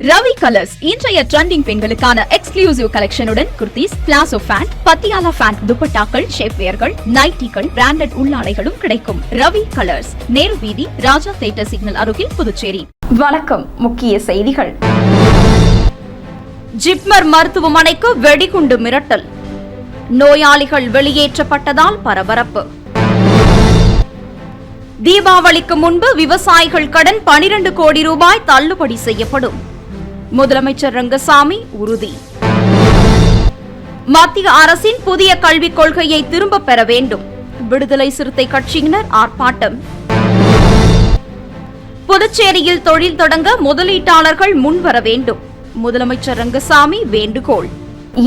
Ravi colours இன்றைய trending பெண்களுக்கான exclusive கலெக்ஷனுடன் kurtis, palazzo pant, Patiala pant, துப்பட்டாக்கள், ஷேப்வேர்கள், நைட்டிகள், பிராண்டட் உள்ளாடைகளும் கிடைக்கும். ரவி கலர்ஸ், நேரு வீதி, ராஜா தியேட்டர் சிக்னல் அருகில், புதுச்சேரி. வணக்கம். முக்கிய செய்திகள். ஜிப்மர் மருத்துவமனைக்கு வெடிகுண்டு மிரட்டல், நோயாளிகள் வெளியேற்றப்பட்டதால் பரபரப்பு. தீபாவளிக்கு முன்பு விவசாயிகள் கடன் 12 கோடி ரூபாய் தள்ளுபடி செய்யப்படும். முதலமைச்சர் ரங்கசாமி உறுதி. மத்திய அரசின் புதிய கல்விக் கொள்கையை திரும்பப் பெற வேண்டும். விடுதலை சிறுத்தை கட்சியினர் ஆர்ப்பாட்டம். புதுச்சேரியில் தொழில் தொடங்க முதலீட்டாளர்கள் முன்வர வேண்டும். முதலமைச்சர் ரங்கசாமி வேண்டுகோள்.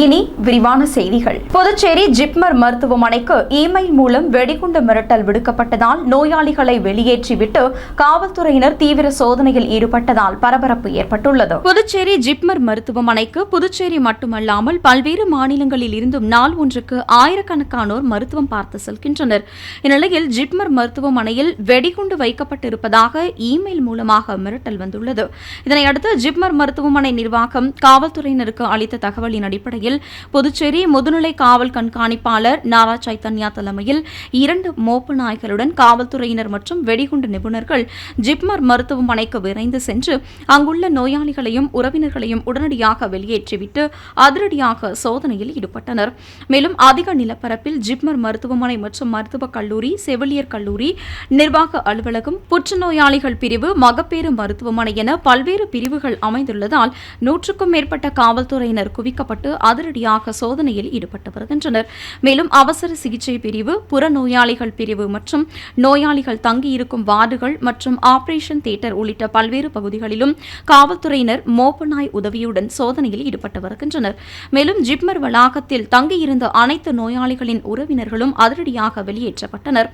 இனி விரிவான செய்திகள். புதுச்சேரி ஜிப்மர் மருத்துவமனைக்கு இமெயில் மூலம் வெடிகுண்டு மிரட்டல் விடுக்கப்பட்டதால் நோயாளிகளை வெளியேற்றிவிட்டு காவல்துறையினர் தீவிர சோதனையில் ஈடுபட்டதால் பரபரப்பு ஏற்பட்டுள்ளது. புதுச்சேரி ஜிப்மர் மருத்துவமனைக்கு புதுச்சேரி மட்டுமல்லாமல் பல்வேறு மாநிலங்களில் இருந்தும் நாள் ஒன்றுக்கு ஆயிரக்கணக்கானோர் மருத்துவம் பார்த்து செல்கின்றனர். இந்நிலையில் ஜிப்மர் மருத்துவமனையில் வெடிகுண்டு வைக்கப்பட்டிருப்பதாக இமெயில் மூலமாக மிரட்டல் வந்துள்ளது. இதனையடுத்து ஜிப்மர் மருத்துவமனை நிர்வாகம் காவல்துறையினருக்கு அளித்த தகவலின் அடிப்படையில் புதுச்சேரி முதுநிலை காவல் கண்காணிப்பாளர் நாரா சைத்தன்யா தலைமையில் 2 மோப்ப நாய்களுடன் காவல்துறையினர் மற்றும் வெடிகுண்டு நிபுணர்கள் ஜிப்மர் மருத்துவமனைக்கு விரைந்து சென்று அங்குள்ள நோயாளிகளையும் உறவினர்களையும் உடனடியாக வெளியேற்றிவிட்டு அதிரடியாக சோதனையில் ஈடுபட்டனர். மேலும் அதிக நிலப்பரப்பில் ஜிப்மர் மருத்துவமனை மற்றும் மருத்துவக் கல்லூரி, செவிலியர் கல்லூரி, நிர்வாக அலுவலகம், புற்றுநோயாளிகள் பிரிவு, மகப்பேறு மருத்துவமனை என பல்வேறு பிரிவுகள் அமைந்துள்ளதால் 100க்கும் மேற்பட்ட காவல்துறையினர் குவிக்கப்பட்டு அதிரடியாக சோதனையில் ஈடுபட்டு வருகின்றனர். மேலும் அவசர சிகிச்சை பிரிவு, புறநோயாளிகள் பிரிவு மற்றும் நோயாளிகள் தங்கியிருக்கும் வார்டுகள் மற்றும் ஆபரேஷன் தியேட்டர் உள்ளிட்ட பல்வேறு பகுதிகளிலும் காவல்துறையினர் மோப்பநாய் உதவியுடன் சோதனையில் ஈடுபட்டு வருகின்றனர். மேலும் ஜிப்மர் வளாகத்தில் தங்கியிருந்த அனைத்து நோயாளிகளின் உறவினர்களும் அதிரடியாக வெளியேற்றப்பட்டனர்.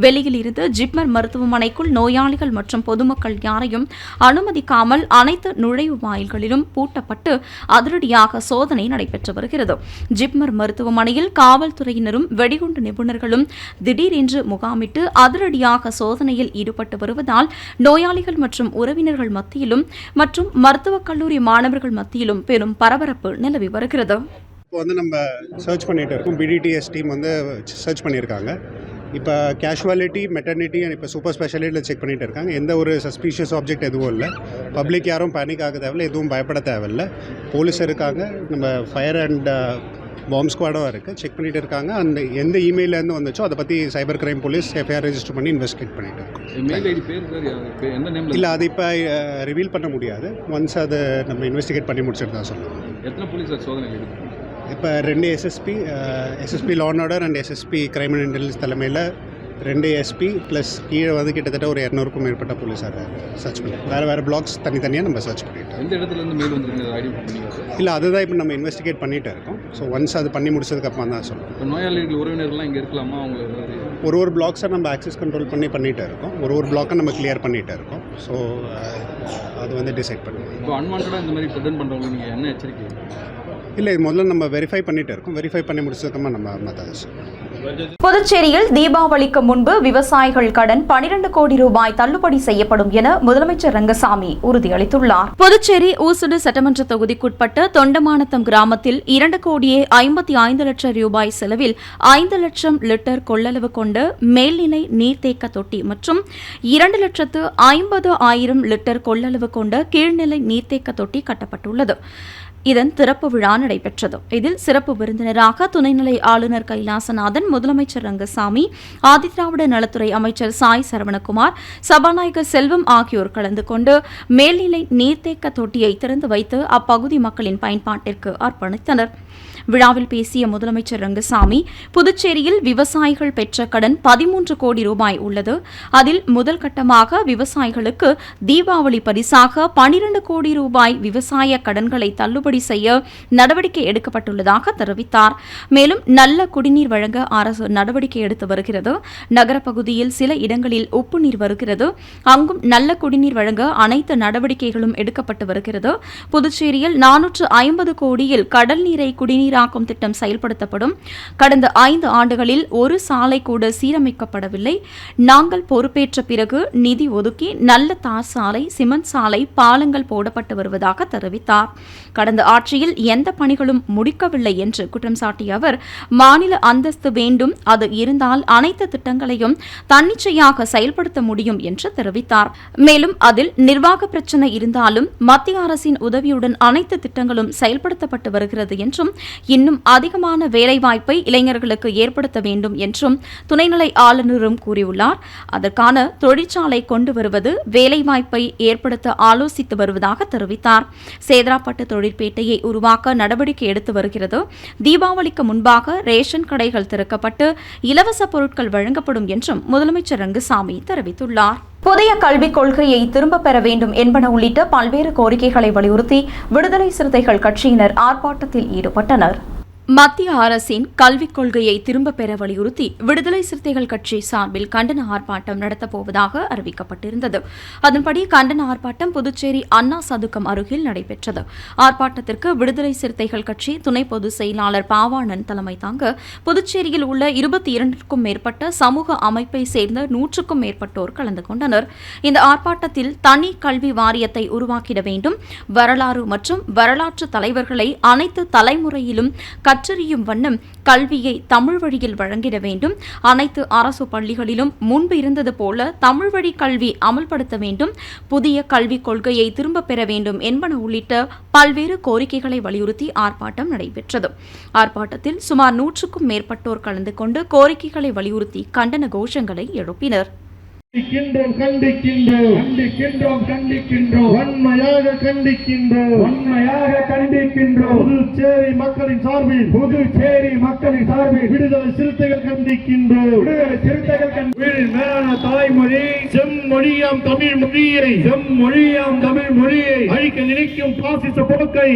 வெளியில் இருந்து ஜிப்மர் மருத்துவமனைக்குள் நோயாளிகள் மற்றும் பொதுமக்கள் யாரையும் அனுமதிக்காமல் அனைத்து நுழைவு வாயில்களிலும் பூட்டப்பட்டு அதிரடியாக சோதனை நடைபெற்று வருகிறது. ஜிப்மர் மருத்துவமனையில் காவல்துறையினரும் வெடிகுண்டு நிபுணர்களும் திடீரென்று முகாமிட்டு அதிரடியாக சோதனையில் ஈடுபட்டு வருவதால் நோயாளிகள் மற்றும் உறவினர்கள் மத்தியிலும் மற்றும் மருத்துவக் கல்லூரி மாணவர்கள் மத்தியிலும் பெரும் பரபரப்பு நிலவி வருகிறது. இப்போ நம்ம சர்ச் பண்ணிட்டு இருக்கோம். பிடிடிஎஸ் டீம் சர்ச் பண்ணியிருக்காங்க. இப்போ கேஷுவாலிட்டி, மெட்டர்னிட்டி அண்ட் இப்போ சூப்பர் ஸ்பெஷாலிட்டியில் செக் பண்ணிகிட்டு இருக்காங்க. எந்த ஒரு சஸ்பீஷியஸ் ஆப்ஜெக்ட் எதுவும் இல்லை. பப்ளிக் யாரும் பேனிக் ஆக தேவையில்லை, எதுவும் பயப்பட தேவையில்லை. போலீஸ் இருக்காங்க, நம்ம ஃபயர் அண்ட் பாம்பு ஸ்குவாடும் இருக்குது, செக் பண்ணிகிட்டு இருக்காங்க. அந்த எந்த இமெயிலேருந்து வந்துச்சோ அதை பற்றி cyber crime police FIR register பண்ணி இன்வெஸ்டிகேட் பண்ணிகிட்டு இருக்கோம். இல்லை, அது இப்போ ரிவீல் பண்ண முடியாது. ஒன்ஸ் அதை நம்ம இன்வெஸ்டிகேட் பண்ணி முடிச்சுட்டு தான் சொல்லுவோம். எத்தனை போலீஸ் சோதனை இப்போ 2 SSP law and order and SSP crime and intelligence தலைமையில் 2 எஸ்பி ப்ளஸ் கீழே கிட்டத்தட்ட ஒரு 200க்கும் மேற்பட்ட போலீஸாக சர்ச் பண்ணி வேறு பிளாக்ஸ் தனித்தனியாக நம்ம சர்ச் பண்ணிட்டோம். எந்த இடத்துலேருந்து மெயில் வந்துருக்கு? இல்லை, அதுதான் இப்போ நம்ம இன்வெஸ்டிகேட் பண்ணிகிட்டு இருக்கோம். ஸோ ஒன்ஸ் அது பண்ணி முடிச்சதுக்கப்புறம் தான் சொல்லுவோம். இப்போ நோயாளிகள் உறவினர்கள்லாம் இங்கே இருக்கலாமா? அவங்க ஒரு பிளாக்ஸை நம்ம ஆக்சஸ் கண்ட்ரோல் பண்ணிகிட்டு இருக்கோம். ஒரு பிளாக்கை நம்ம கிளியர் பண்ணிகிட்டு இருக்கோம். ஸோ அது டிசைட் பண்ணுவோம். இப்போ அன்வான்டாக இந்த மாதிரி ப்ரெசென்ட் பண்ணுறவங்க நீங்கள் என்ன எச்சரிக்கை? இல்லை, முதல்ல நம்ம வெரிஃபை பண்ணிகிட்டு இருக்கோம். வெரிஃபை பண்ணி முடிச்சதுக்கப்புறமா நம்ம மற்ற. புதுச்சேரியில் தீபாவளிக்கு முன்பு விவசாயிகள் கடன் 12 கோடி ரூபாய் தள்ளுபடி செய்யப்படும் என முதலமைச்சர் ரங்கசாமி உறுதியளித்துள்ளார். புதுச்சேரி ஊசுடு சட்டமன்ற தொகுதிக்குட்பட்ட தொண்டமானத்தம் கிராமத்தில் 2 கோடியே 55 லட்சம் ரூபாய் செலவில் 5 லட்சம் லிட்டர் கொள்ளளவு கொண்ட மேல்நிலை நீர்த்தேக்க தொட்டி மற்றும் 2,50,000 லிட்டர் கொள்ளளவு கொண்ட கீழ்நிலை நீர்த்தேக்க தொட்டி கட்டப்பட்டுள்ளது. இதன் திறப்பு விழா நடைபெற்றது. இதில் சிறப்பு விருந்தினராக துணைநிலை ஆளுநர் கைலாசநாதன், முதலமைச்சர் ரங்கசாமி, ஆதிதிராவிட நலத்துறை அமைச்சர் சாய் சரவணகுமார், சபாநாயகர் செல்வம் ஆகியோர் கலந்து கொண்டு மேல்நிலை நீர்த்தேக்க தொட்டியை திறந்து வைத்து அப்பகுதி மக்களின் பயன்பாட்டிற்கு அர்ப்பணித்தனர். விழாவில் பேசிய முதலமைச்சர் ரங்கசாமி, புதுச்சேரியில் விவசாயிகள் பெற்ற கடன் 13 கோடி ரூபாய் உள்ளது. அதில் முதல் கட்டமாக விவசாயிகளுக்கு தீபாவளி பரிசாக 12 கோடி ரூபாய் விவசாய கடன்களை தள்ளுபடி செய்ய நடவடிக்கை எடுக்கப்பட்டுள்ளதாக தெரிவித்தார். மேலும் நல்ல குடிநீர் வழங்க அரசு நடவடிக்கை எடுத்து வருகிறது. நகரப்பகுதியில் சில இடங்களில் உப்பு நீர் வருகிறது. அங்கும் நல்ல குடிநீர் வழங்க அனைத்து நடவடிக்கைகளும் எடுக்கப்பட்டு வருகிறது. புதுச்சேரியில் 450 கோடியில் கடல் நீரை குடிநீர் சீராக்கும் திட்டம் செயல்படுத்தப்படும். கடந்த 5 ஆண்டுகளில் ஒரு சாலை கூட சீரமைக்கப்படவில்லை. நாங்கள் பொறுப்பேற்ற பிறகு நிதி ஒதுக்கி நல்ல தார் சாலை, சிமெண்ட் சாலை, பாலங்கள் போடப்பட்டு வருவதாக தெரிவித்தார். கடந்த ஆட்சியில் எந்த பணிகளும் முடிக்கவில்லை என்று குற்றம் சாட்டிய அவர், மாநில அந்தஸ்து வேண்டும், அது இருந்தால் அனைத்து திட்டங்களையும் தன்னிச்சையாக செயல்படுத்த முடியும் என்று தெரிவித்தார். மேலும் அதில் நிர்வாக பிரச்சினை இருந்தாலும் மத்திய அரசின் உதவியுடன் அனைத்து திட்டங்களும் செயல்படுத்தப்பட்டு வருகிறது என்றும், இன்னும் அதிகமான வேலைவாய்ப்பை இளைஞர்களுக்கு ஏற்படுத்த வேண்டும் என்றும் துணைநிலை ஆளுநரும் கூறியுள்ளார். அதற்கான தொழிற்சாலை கொண்டு வருவது, வேலைவாய்ப்பை ஏற்படுத்த ஆலோசித்து வருவதாக தெரிவித்தார். சேதராப்பட்டு தொழிற்பேட்டையை உருவாக்க நடவடிக்கை எடுத்து வருகிறது. தீபாவளிக்கு முன்பாக ரேஷன் கடைகள் திறக்கப்பட்டு இலவச பொருட்கள் வழங்கப்படும் என்றும் முதலமைச்சர் ரங்கசாமி தெரிவித்துள்ளார். புதிய கல்விக் கொள்கையை திரும்பப் பெற வேண்டும் என்பன உள்ளிட்ட பல்வேறு கோரிக்கைகளை வலியுறுத்தி விடுதலை சிறுத்தைகள் கட்சியினர் ஆர்ப்பாட்டத்தில் ஈடுபட்டனர். மத்திய அரசின் கல்விக் கொள்கையை திரும்பப் பெற வலியுறுத்தி விடுதலை சிறுத்தைகள் கட்சி சார்பில் கண்டன ஆர்ப்பாட்டம் நடத்தப்போவதாக அறிவிக்கப்பட்டிருந்தது. அதன்படி கண்டன ஆர்ப்பாட்டம் புதுச்சேரி அண்ணா சதுக்கம் அருகில் நடைபெற்றது. ஆர்ப்பாட்டத்திற்கு விடுதலை சிறுத்தைகள் கட்சி துணை பொதுச் செயலாளர் பாவாணன் தலைமை தாங்க புதுச்சேரியில் உள்ள 22க்கும் மேற்பட்ட சமூக அமைப்பை சேர்ந்த 100க்கும் மேற்பட்டோர் கலந்து கொண்டனர். இந்த ஆர்ப்பாட்டத்தில் தனி கல்வி வாரியத்தை உருவாக்கிட வேண்டும், வரலாறு மற்றும் வரலாற்று தலைவர்களை அனைத்து தலைமுறையிலும் கற்றறியும் வண்ணம் கல்வியை தமிழ் வழியில் வழங்கிட வேண்டும், அனைத்து அரசு பள்ளிகளிலும் முன்பு இருந்தது போல தமிழ் வழி கல்வி அமல்படுத்த வேண்டும், புதிய கல்விக் கொள்கையை திரும்பப் பெற வேண்டும் என்பன உள்ளிட்ட பல்வேறு கோரிக்கைகளை வலியுறுத்தி ஆர்ப்பாட்டம் நடைபெற்றது. ஆர்ப்பாட்டத்தில் சுமார் 100க்கும் மேற்பட்டோர் கலந்து கொண்டு கோரிக்கைகளை வலியுறுத்தி கண்டன கோஷங்களை எழுப்பினர். வன்மையாக கண்டிக்கின்றோம். புதுச்சேரி மக்களின் சார்பில் விடுதலை சிறுத்தைகள் கண்டிக்கின்றோம். தாய்மொழி செம்மொழியாம் தமிழ் மொழியை அழிக்க நினைக்கும் பாசிச போக்கை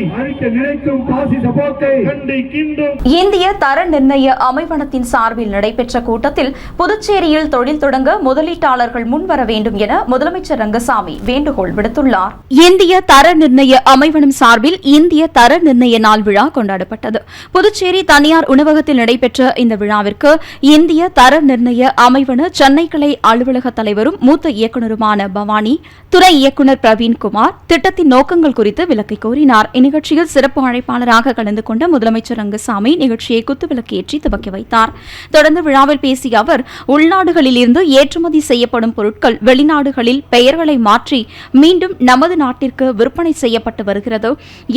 கண்டிக்கின்றோம். இந்திய தர நிர்ணய அமைவனத்தின் சார்பில் நடைபெற்ற கூட்டத்தில் புதுச்சேரியில் தொழில் தொடங்க முதலீட்டாளர்கள் முன்வர வேண்டும் என முதலமைச்சர் ரங்கசாமி வேண்டுகோள் விடுத்துள்ளார். இந்திய தர நிர்ணய அமைவனம் சார்பில் இந்திய தர நிர்ணய நாள் விழா கொண்டாடப்பட்டது. புதுச்சேரி தனியார் உணவகத்தில் நடைபெற்ற இந்த விழாவிற்கு இந்திய தர நிர்ணய அமைவன சென்னை கிளை அலுவலக தலைவரும் மூத்த இயக்குநருமான பவானி, துறை இயக்குநர் பிரவீன்குமார் திட்டத்தின் நோக்கங்கள் குறித்து விளக்கி கூறினார். இந்நிகழ்ச்சியில் சிறப்பு அழைப்பாளராக கலந்து கொண்ட முதலமைச்சர் ரங்கசாமி நிகழ்ச்சியை குத்துவிளக்கேற்றி துவக்கி வைத்தார். தொடர்ந்து விழாவில் பேசிய அவர், உள்நாடுகளில் இருந்து ஏற்றுமதி செய்யப்படும் பொருட்கள் வெளிநாடுகளில் பெயர்களை மாற்றி மீண்டும் நமது நாட்டிற்கு விற்பனை செய்யப்பட்டு வருகிறது.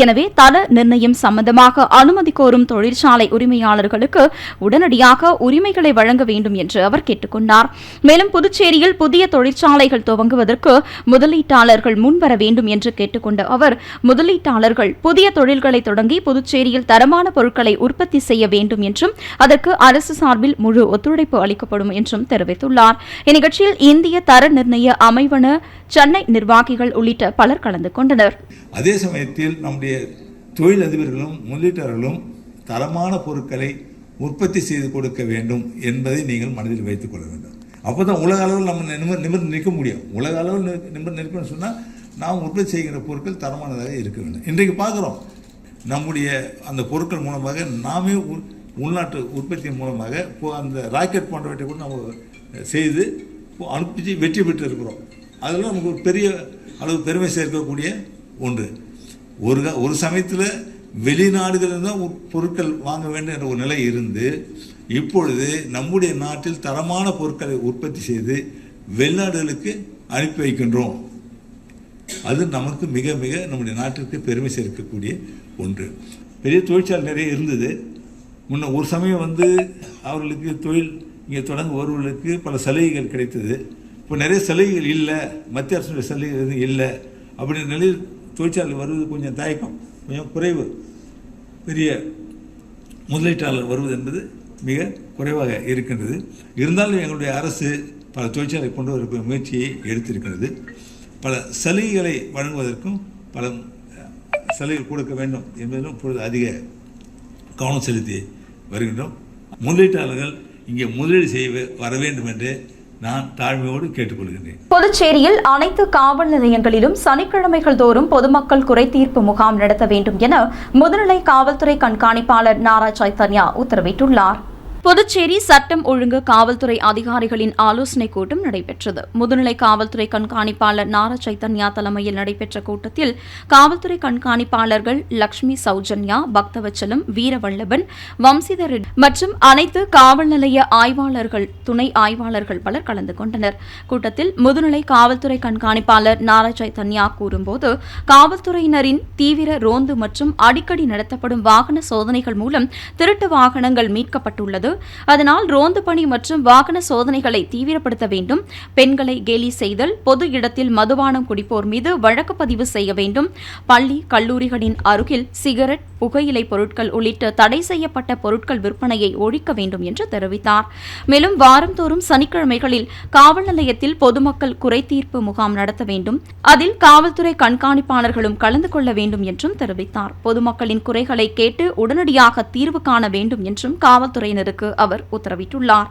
எனவே தர நிர்ணயம் சம்பந்தமாக அனுமதி கோரும் தொழிற்சாலை உரிமையாளர்களுக்கு உடனடியாக உரிமைகளை வழங்க வேண்டும் என்று அவர் கேட்டுக் கொண்டார். மேலும் புதுச்சேரியில் புதிய தொழிற்சாலைகள் துவங்குவதற்கு முதலீட்டாளர்கள் முன்வர வேண்டும் என்று கேட்டுக்கொண்ட அவர், முதலீட்டாளர்கள் புதிய தொழில்களை தொடங்கி புதுச்சேரியில் தரமான பொருட்களை உற்பத்தி செய்ய வேண்டும் என்றும் அதற்கு அரசு சார்பில் முழு ஒத்துழைப்பு அளிக்கப்படும் என்றும் தெரிவித்துள்ளார். இந்நிகழ்ச்சியில் இந்திய தர நிர்ணய அமைவன சென்னை நிர்வாகிகள் உள்ளிட்ட பலர் கலந்து கொண்டனர். அதே சமயத்தில் நம்முடைய தொழிலதிபர்களும் முதலீட்டாளர்களும் தரமான பொருட்களை உற்பத்தி செய்து கொடுக்க வேண்டும் என்பதை நீங்கள் மனதில் வைத்துக் கொள்ள வேண்டும். அப்போதான் உலக அளவில் நம்ம நிமிர்ந்து நிற்க முடியும். உலக அளவில் நிமிர்ந்து நிற்கணும்னு சொன்னால் நாம் உற்பத்தி செய்கிற பொருட்கள் தரமானதாக இருக்க வேண்டும். இன்றைக்கு பார்க்குறோம், நம்முடைய அந்த பொருட்கள் மூலமாக நாமே உள்நாட்டு உற்பத்தியின் மூலமாக அந்த ராக்கெட் போன்றவற்றை கூட நம்ம செய்து அனுப்பிச்சு வெற்றி பெற்று இருக்கிறோம். அதெல்லாம் நமக்கு ஒரு பெரிய அளவு பெருமை சேர்க்கக்கூடிய ஒன்று. ஒரு சமயத்தில் வெளிநாடுகளில் தான் பொருட்கள் வாங்க வேண்டும் என்ற ஒரு நிலை இருந்து, இப்பொழுது நம்முடைய நாட்டில் தரமான பொருட்களை உற்பத்தி செய்து வெளிநாடுகளுக்கு அனுப்பி வைக்கின்றோம். அது நமக்கு மிக மிக நம்முடைய நாட்டிற்கு பெருமை சேர்க்கக்கூடிய ஒன்று. பெரிய தொழிற்சாலை நிறைய இருந்தது. முன்ன ஒரு சமயம் அவர்களுக்கு தொழில் இங்கே தொடங்க வருவர்களுக்கு பல சலுகைகள் கிடைத்தது. இப்போ நிறைய சலுகைகள் இல்லை, மத்திய அரசுடைய சலுகைகள் எதுவும் இல்லை அப்படின்ற நிலையில் தொழிற்சாலை வருவது கொஞ்சம் தயக்கம், கொஞ்சம் குறைவு. பெரிய முதலீட்டாளர் வருவது என்பது மிக குறைவாக இருக்கின்றது. இருந்தாலும் எங்களுடைய அரசு பல தொழிற்சாலை கொண்டு வர முயற்சியை எடுத்திருக்கிறது. பல சலுகைகளை வழங்குவதற்கும் பல சலுகை கொடுக்க வேண்டும் என்பதிலும் இப்பொழுது அதிக கவனம் செலுத்தி வருகின்றோம். முதலீட்டாளர்கள் இங்கே முதலீடு செய்ய வர வேண்டும் என்று நான் தாழ்மையோடு கேட்டுக்கொள்கின்றேன். புதுச்சேரியில் அனைத்து காவல் நிலையங்களிலும் சனிக்கிழமைகள் தோறும் பொதுமக்கள் குறைதீர்ப்பு முகாம் நடத்த வேண்டும் என முதுநிலை காவல்துறை கண்காணிப்பாளர் நாரா சைத்தன்யா உத்தரவிட்டுள்ளார். புதுச்சேரி சட்டம் ஒழுங்கு காவல்துறை அதிகாரிகளின் ஆலோசனைக் கூட்டம் நடைபெற்றது. முதுநிலை காவல்துறை கண்காணிப்பாளர் நாரா சைத்தன்யா தலைமையில் நடைபெற்ற கூட்டத்தில் காவல்துறை கண்காணிப்பாளர்கள் லட்சுமி சௌஜன்யா, பக்தவச்சலம், வீரவல்லபன், வம்சிதர் ரெட்டி மற்றும் அனைத்து காவல் நிலைய ஆய்வாளர்கள், துணை ஆய்வாளர்கள் பலர் கலந்து கொண்டனர். கூட்டத்தில் முதுநிலை காவல்துறை கண்காணிப்பாளர் நாரா சைத்தன்யா கூறும்போது, காவல்துறையினரின் தீவிர ரோந்து மற்றும் அடிக்கடி நடத்தப்படும் வாகன சோதனைகள் மூலம் திருட்டு வாகனங்கள் மீட்கப்பட்டுள்ளது. அதனால் ரோந்து பணி மற்றும் வாகன சோதனைகளை தீவிரப்படுத்த வேண்டும். பெண்களை கேலி செய்தல், பொது இடத்தில் மதுபானம் குடிப்போர் மீது வழக்கு பதிவு செய்ய வேண்டும். பள்ளி, கல்லூரிகளின் அருகில் சிகரெட், புகையிலை பொருட்கள் உள்ளிட்ட தடை செய்யப்பட்ட பொருட்கள் விற்பனையை ஒழிக்க வேண்டும் என்று தெரிவித்தார். மேலும் வாரந்தோறும் சனிக்கிழமைகளில் காவல் நிலையத்தில் பொதுமக்கள் குறைதீர்ப்பு முகாம் நடத்த வேண்டும். அதில் காவல்துறை கண்காணிப்பாளர்களும் கலந்து கொள்ள வேண்டும் என்றும் தெரிவித்தார். பொதுமக்களின் குறைகளை கேட்டு உடனடியாக தீர்வு காண வேண்டும் என்றும் காவல்துறையினருக்கு அவர் உத்தரவிட்டுள்ளார்.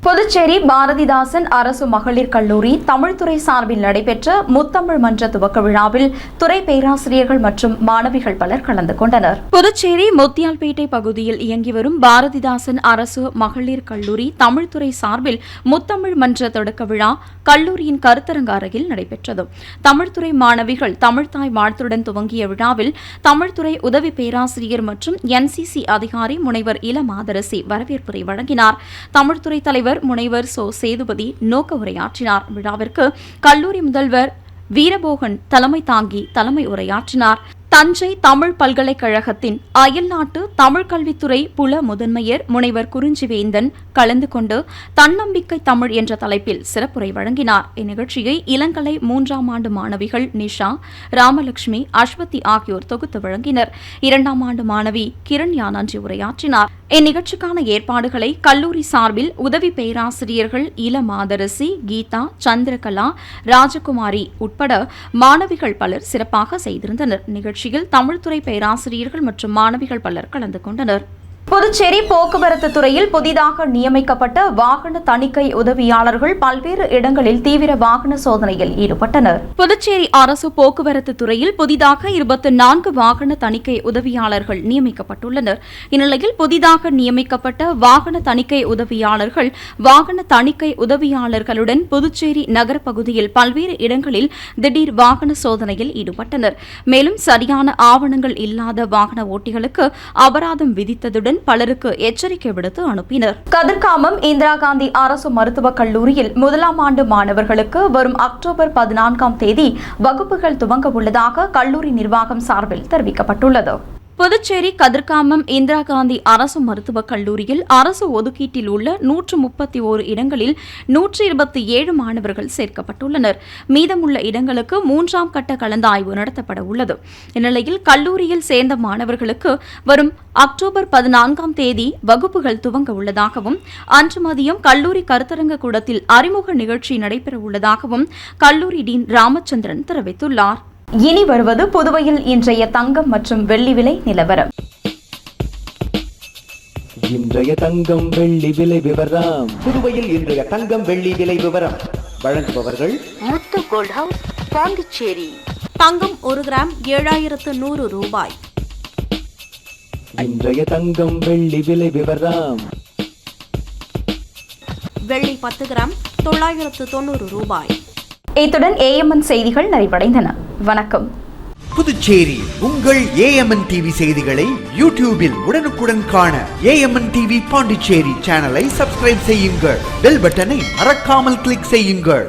புதுச்சேரி பாரதிதாசன் அரசு மகளிர் கல்லூரி தமிழ்துறை சார்பில் நடைபெற்ற முத்தமிழ் மன்ற துவக்க விழாவில் துறை பேராசிரியர்கள் மற்றும் மாணவிகள் பலர் கலந்து கொண்டனர். புதுச்சேரி முத்தியால்பேட்டை பகுதியில் இயங்கி வரும் பாரதிதாசன் அரசு மகளிர் கல்லூரி தமிழ்துறை சார்பில் முத்தமிழ் மன்ற தொடக்க விழா கல்லூரியின் கருத்தரங்க அறையில் நடைபெற்றது. தமிழ்துறை மாணவிகள் தமிழ்தாய் வாழ்த்துடன் துவங்கிய விழாவில் தமிழ்துறை உதவி பேராசிரியர் மற்றும் NCC அதிகாரி முனைவர் இள மாதரசி வரவேற்புரை வழங்கினார். தமிழ்துறை தலைவர் முனைவர் சோ சேதுபதி நோக்க உரையாற்றினார். விழாவிற்கு கல்லூரி முதல்வர் வீரபோகன் தலைமை தாங்கி தலைமை உரையாற்றினார். தஞ்சை தமிழ் பல்கலைக்கழகத்தின் அயல்நாட்டு தமிழ் கல்வித்துறை புல முதன்மையர் முனைவர் குறிஞ்சிவேந்தன் கலந்து கொண்டு தன்னம்பிக்கை தமிழ் என்ற தலைப்பில் சிறப்புரை வழங்கினார். இந்நிகழ்ச்சியை இளங்கலை 3ஆம் ஆண்டு மாணவிகள் நிஷா, ராமலட்சுமி, அஸ்வதி ஆகியோர் தொகுத்து வழங்கினர். 2ஆம் ஆண்டு மாணவி கிரண்யா நன்றி உரையாற்றினார். இந்நிகழ்ச்சிக்கான ஏற்பாடுகளை கல்லூரி சார்பில் உதவி பேராசிரியர்கள் இள மாதரசி, கீதா, சந்திரகலா, ராஜகுமாரி உட்பட மாணவிகள் பலர் சிறப்பாக செய்திருந்தனர். நிகழ்ச்சியில் தமிழ்துறை பேராசிரியர்கள் மற்றும் மாணவிகள் பலர் கலந்து கொண்டனர். புதுச்சேரி போக்குவரத்து துறையில் புதிதாக நியமிக்கப்பட்ட வாகன தணிக்கை உதவியாளர்கள் பல்வேறு இடங்களில் தீவிர வாகன சோதனையில் ஈடுபட்டனர். புதுச்சேரி அரசு போக்குவரத்து துறையில் புதிதாக 24 வாகன தணிக்கை உதவியாளர்கள் நியமிக்கப்பட்டுள்ளனர். இந்நிலையில் புதிதாக நியமிக்கப்பட்ட வாகன தணிக்கை உதவியாளர்கள் வாகன தணிக்கை உதவியாளர்களுடன் புதுச்சேரி நகர பகுதியில் பல்வேறு இடங்களில் திடீர் வாகன சோதனையில் ஈடுபட்டனர். மேலும் சரியான ஆவணங்கள் இல்லாத வாகன ஓட்டிகளுக்கு அபராதம் விதித்ததுடன் பலருக்கு எச்சரிக்கை விடுத்து அனுப்பினர். கதிர்காமம் இந்திரா காந்தி அரசு மருத்துவக் கல்லூரியில் 1ஆம் ஆண்டு மாணவர்களுக்கு வரும் அக்டோபர் 14ஆம் தேதி வகுப்புகள் துவங்க உள்ளதாக கல்லூரி நிர்வாகம் சார்பில் தெரிவிக்கப்பட்டுள்ளது. புதுச்சேரி கதிர்காமம் இந்திரா காந்தி அரசு மருத்துவக் கல்லூரியில் அரசு ஒதுக்கீட்டில் உள்ள 131 இடங்களில் 127 மாணவர்கள் சேர்க்கப்பட்டுள்ளனர். மீதமுள்ள இடங்களுக்கு 3ஆம் கட்ட கலந்தாய்வு நடத்தப்பட உள்ளது. இந்நிலையில் கல்லூரியில் சேர்ந்த மாணவர்களுக்கு வரும் அக்டோபர் 14ஆம் தேதி வகுப்புகள் துவங்க உள்ளதாகவும் அன்று மதியம் கல்லூரி கருத்தரங்க கூடத்தில் அறிமுக நிகழ்ச்சி நடைபெற உள்ளதாகவும் கல்லூரி டீன் ராமச்சந்திரன் தெரிவித்துள்ளார். இனி வருவது புதுவையில் இன்றைய தங்கம் மற்றும் வெள்ளி விலை நிலவரம். இன்றைய தங்கம் வெள்ளி விலை விவரம். புதுவையில் இன்றைய தங்கம் வெள்ளி விலை விவரம் வழங்குபவர்கள் முத்து கோல்ட் ஹவுஸ், பாண்டிச்சேரி. தங்கம் 1 கிராம் 7100 ரூபாய். இன்றைய தங்கம் வெள்ளி விலை விவரம். வெள்ளி 10 கிராம் 990 ரூபாய். இத்துடன் AMN செய்திகள் நிறைவடைந்தன. வணக்கம். புதுச்சேரி உங்கள் AMN டிவி செய்திகளை யூடியூபில் உடனுக்குடன் காண AMN டிவி பாண்டிச்சேரி சேனலை சப்ஸ்கிரைப் செய்யுங்கள். பெல் பட்டனை மறக்காமல் கிளிக் செய்யுங்கள்.